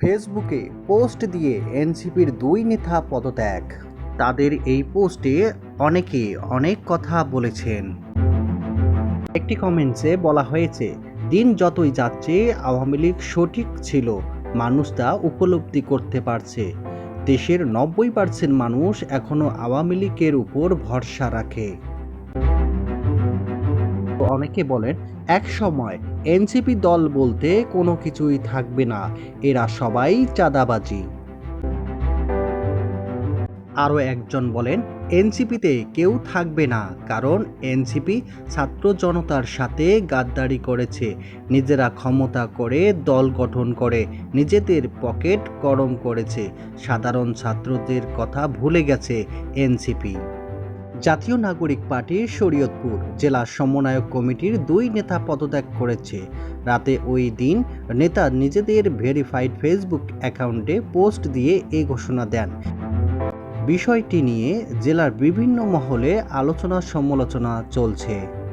ফেসবুকে পোস্ট দিয়ে এনসিপির দুই নেতা পদত্যাগ। তাদের এই পোস্টে অনেকে অনেক কথা বলেছেন। একটি কমেন্টসে বলা হয়েছে, দিন যতই যাচ্ছে আওয়ামী লীগ সঠিক ছিল, মানুষ তা উপলব্ধি করতে পারছে। দেশের 90% মানুষ এখনো আওয়ামী লীগের উপর ভরসা রাখে। অনেকে বলেন, এক সময় এনসিপি দল বলতে কোনো কিছুই থাকবে না, এরা সবাই চাঁদাবাজি। আরও একজন বলেন, এনসিপিতে কেউ থাকবে না, কারণ এনসিপি ছাত্র জনতার সাথে গাদ্দারি করেছে, নিজেরা ক্ষমতা করে দল গঠন করে নিজেদের পকেট গরম করেছে, সাধারণ ছাত্রদের কথা ভুলে গেছে এনসিপি। জাতীয় নাগরিক পার্টির শরীয়তপুর জেলা সমন্বয়ক কমিটির দুই নেতা পদত্যাগ করেছে। রাতে ওই দিন নেতা নিজেদের ভেরিফাইড ফেসবুক অ্যাকাউন্টে পোস্ট দিয়ে এই ঘোষণা দেন। বিষয়টি নিয়ে জেলার বিভিন্ন মহলে আলোচনা সমালোচনা চলছে।